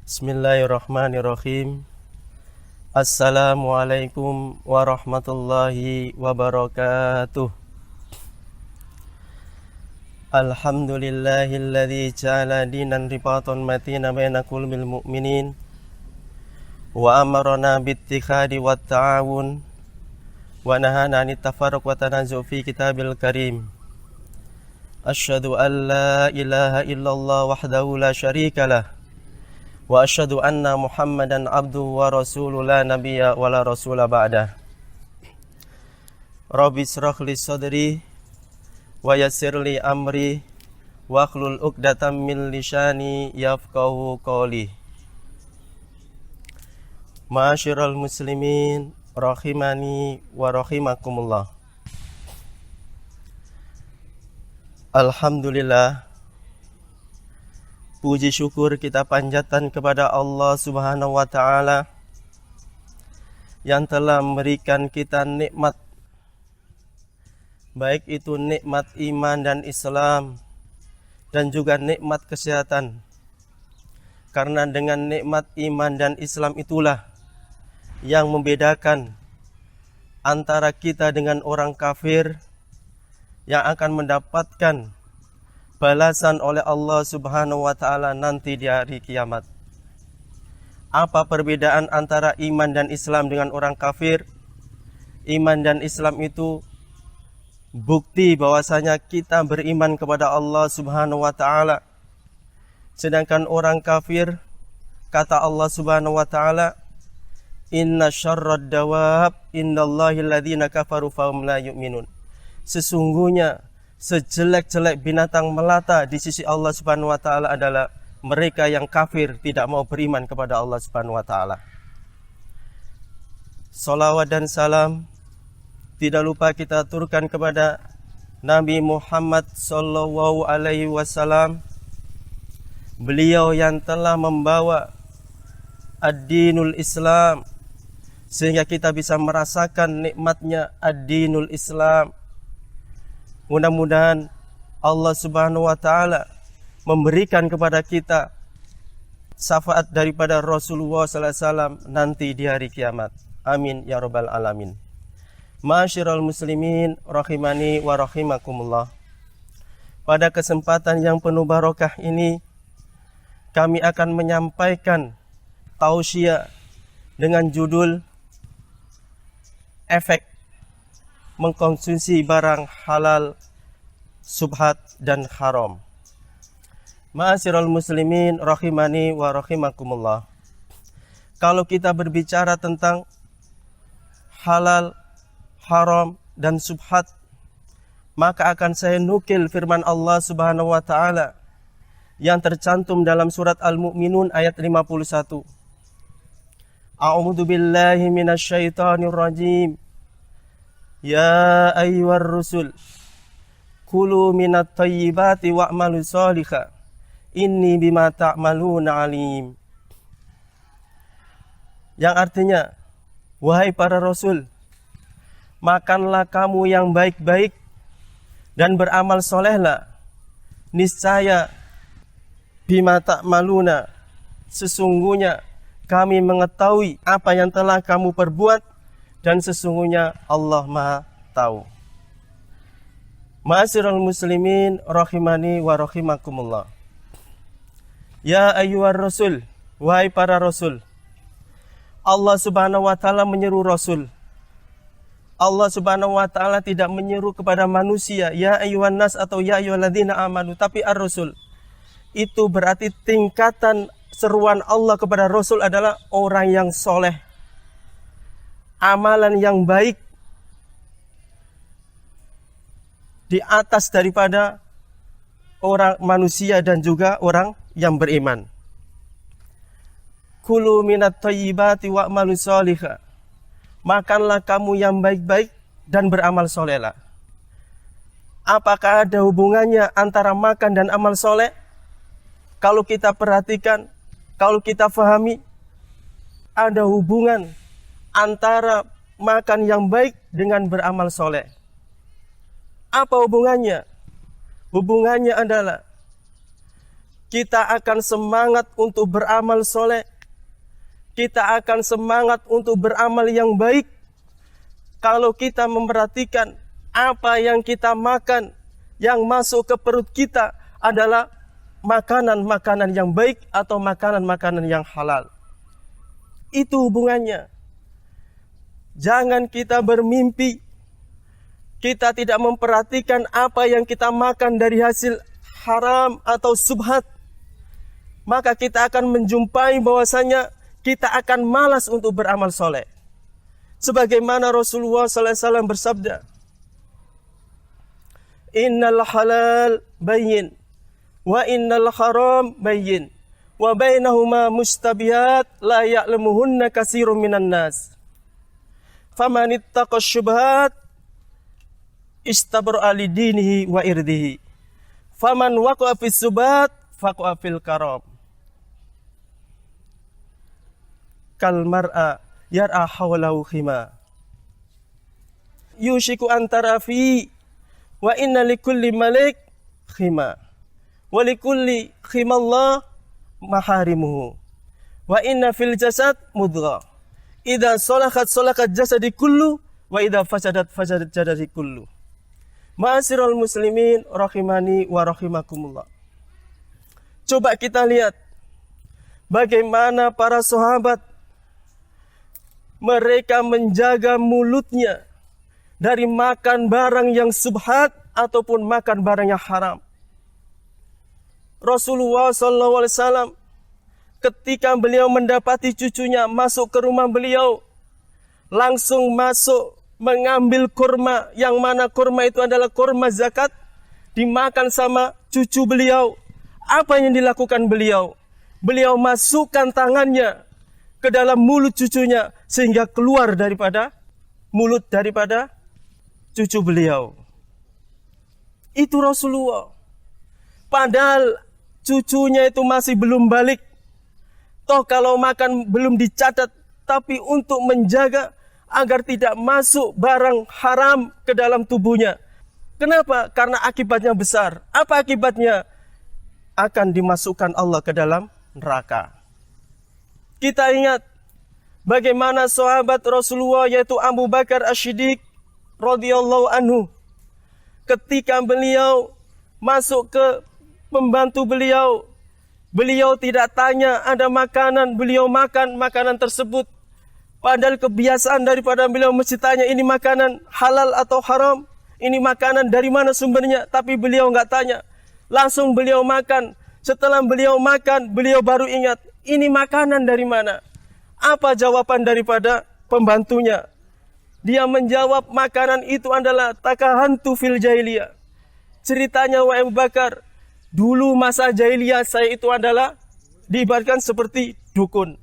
Bismillahirrahmanirrahim. Assalamualaikum warahmatullahi wabarakatuh. Alhamdulillahilladzi ja'ala dinan ribatan matina baina qulubil mu'minin wa amarna bittikhadi wat ta'awun wa nahana 'anit tafarruq wa tanazu' fi kitabil karim. Asyhadu an la ilaha illallah wahdahu la syarikalah wa asyhadu anna Muhammadan abduhu wa rasuluhu la nabiyya wa la rasula ba'dah. Rabbi shrah li sadri wa yassir li amri wa hlul 'uqdatam min lisani yafqahu qawli. Ma'asyiral muslimin rahimani wa rahimakumullah. Alhamdulillah, puji syukur kita panjatkan kepada Allah Subhanahu wa ta'ala yang telah memberikan kita nikmat, baik itu nikmat iman dan Islam dan juga nikmat kesehatan. Karena dengan nikmat iman dan Islam itulah yang membedakan antara kita dengan orang kafir yang akan mendapatkan balasan oleh Allah Subhanahu wa ta'ala nanti di hari kiamat. Apa perbedaan antara iman dan Islam dengan orang kafir? Iman dan Islam itu bukti bahwasanya kita beriman kepada Allah Subhanahu wa ta'ala. Sedangkan orang kafir, kata Allah Subhanahu wa ta'ala, inna syarrad dawab indallahi alladzina kafaru fahum la yu'minun. Sesungguhnya sejelek-jelek binatang melata di sisi Allah Subhanahu wa ta'ala adalah mereka yang kafir, tidak mau beriman kepada Allah Subhanahu wa ta'ala. Salawat dan salam tidak lupa kita aturkan kepada Nabi Muhammad sallallahu alaihi wasallam. Beliau yang telah membawa ad-dinul Islam sehingga kita bisa merasakan nikmatnya ad-dinul Islam. Mudah-mudahan Allah Subhanahu wa ta'ala memberikan kepada kita syafaat daripada Rasulullah sallallahu alaihi wasallam nanti di hari kiamat. Amin ya rabbal alamin. Ma'asyiral muslimin rahimani wa rahimakumullah. Pada kesempatan yang penuh barokah ini kami akan menyampaikan tausiah dengan judul efek mengkonsumsi barang halal, subhat dan haram. Ma'asyiral muslimin rahimani wa rahimakumullah. Kalau kita berbicara tentang halal, haram dan subhat, maka akan saya nukil firman Allah Subhanahu wa ta'ala yang tercantum dalam surat Al-Mu'minun ayat 51. A'udzu billahi minasyaitonir rajim. Ya ayyuhar rusul kulu minat thayyibati wa'malu shalihan inni bima ta'maluna alim. Yang artinya, wahai para rasul, makanlah kamu yang baik-baik dan beramal solehlah. Niscaya bima ta'maluna, sesungguhnya kami mengetahui apa yang telah kamu perbuat dan sesungguhnya Allah Maha tahu. Ma'asyiral muslimin rahimani wa rahimakumullah. Ya ayyuhar rasul, wahai para rasul. Allah Subhanahu wa ta'ala menyeru rasul. Allah Subhanahu wa ta'ala tidak menyeru kepada manusia, ya ayyuhan nas atau ya ayyuhalladzina amanu, tapi ar-rasul. Itu berarti tingkatan seruan Allah kepada rasul adalah orang yang soleh, amalan yang baik di atas daripada orang manusia dan juga orang yang beriman. Kulu minat thayyibati wa'malu shalihan. Makanlah kamu yang baik-baik dan beramal solehlah. Apakah ada hubungannya antara makan dan amal soleh? Kalau kita perhatikan, kalau kita fahami, ada hubungan antara makan yang baik dengan beramal soleh. Apa hubungannya? Hubungannya adalah kita akan semangat untuk beramal soleh. Kita akan semangat untuk beramal yang baik kalau kita memperhatikan apa yang kita makan, yang masuk ke perut kita adalah makanan-makanan yang baik atau makanan-makanan yang halal. Itu hubungannya. Jangan kita bermimpi kita tidak memperhatikan apa yang kita makan dari hasil haram atau subhat. Maka kita akan menjumpai bahwasanya kita akan malas untuk beramal soleh. Sebagaimana Rasulullah SAW bersabda, Innal halal bayyin, wa innal haram bayyin, wa bainahuma mustabihat la ya'lamuhunna katsirun minan nas. Faman ittaqa syubhat istabra li dinihi wa irdihi. Faman waqa'a fis subhat faqa'a fil karam. Kal mar'a yar'a hawlahu khima. Yushiku antara fi wa inna likulli malik khima. Wa likulli khimallah maharimuhu. Wa inna fil jasad mudghah. Idza salakat jasadi kullu wa idza fasadat jasadi kullu. Ma'asyiral muslimin rahimani wa rahimakumullah. Coba kita lihat bagaimana para sahabat mereka menjaga mulutnya dari makan barang yang subhat ataupun makan barang yang haram. Rasulullah SAW ketika beliau mendapati cucunya masuk ke rumah beliau, langsung masuk mengambil kurma, yang mana kurma itu adalah kurma zakat, dimakan sama cucu beliau. Apa yang dilakukan beliau? Beliau masukkan tangannya ke dalam mulut cucunya sehingga keluar daripada mulut daripada cucu beliau. Itu Rasulullah. Padahal cucunya itu masih belum balik. Toh kalau makan belum dicatat, tapi untuk menjaga agar tidak masuk barang haram ke dalam tubuhnya. Kenapa? Karena akibatnya besar. Apa akibatnya? Akan dimasukkan Allah ke dalam neraka. Kita ingat bagaimana sahabat Rasulullah yaitu Abu Bakar As-Siddiq radhiyallahu anhu, ketika beliau masuk ke pembantu beliau, beliau tidak tanya ada makanan, beliau makan makanan tersebut. Padahal kebiasaan daripada beliau mesti tanya ini makanan halal atau haram, ini makanan dari mana sumbernya, tapi beliau enggak tanya. Langsung beliau makan. Setelah beliau makan, beliau baru ingat, ini makanan dari mana? Apa jawaban daripada pembantunya? Dia menjawab makanan itu adalah takahantu fil jahiliyah. Ceritanya Abu Bakar, dulu masa jahiliyah saya itu adalah diibaratkan seperti dukun.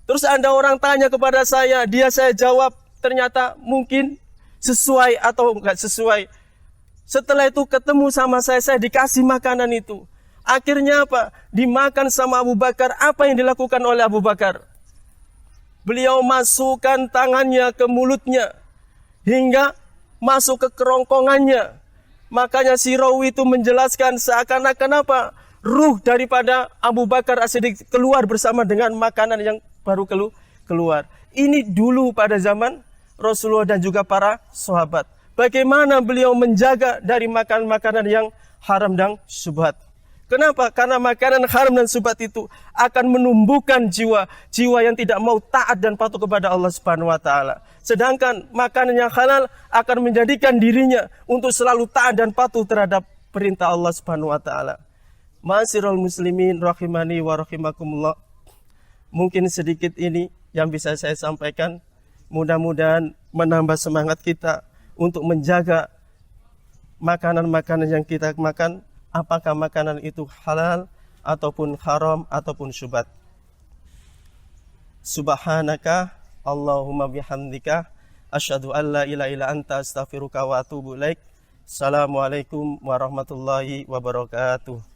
Terus ada orang tanya kepada saya, saya jawab, ternyata mungkin sesuai atau enggak sesuai. Setelah itu ketemu sama saya dikasih makanan itu. Akhirnya apa? Dimakan sama Abu Bakar. Apa yang dilakukan oleh Abu Bakar? Beliau masukkan tangannya ke mulutnya hingga masuk ke kerongkongannya. Makanya si rawi itu menjelaskan seakan-akan apa? Ruh daripada Abu Bakar As-Siddiq keluar bersama dengan makanan yang baru keluar. Ini dulu pada zaman Rasulullah dan juga para sahabat. Bagaimana beliau menjaga dari makanan-makanan yang haram dan syubhat. Kenapa? Karena makanan haram dan syubhat itu akan menumbuhkan jiwa yang tidak mau taat dan patuh kepada Allah Subhanahu wa taala. Sedangkan makanan yang halal akan menjadikan dirinya untuk selalu taat dan patuh terhadap perintah Allah Subhanahu wa taala. Ma'asyiral muslimin rahimani wa rahimakumullah. Mungkin sedikit ini yang bisa saya sampaikan. Mudah-mudahan menambah semangat kita untuk menjaga makanan-makanan yang kita makan, apakah makanan itu halal ataupun haram ataupun syubhat. Subhanaka Allahumma bihamdika asyhadu an la ilaha illa anta astaghfiruka wa atubu ilaik. Assalamualaikum warahmatullahi wabarakatuh.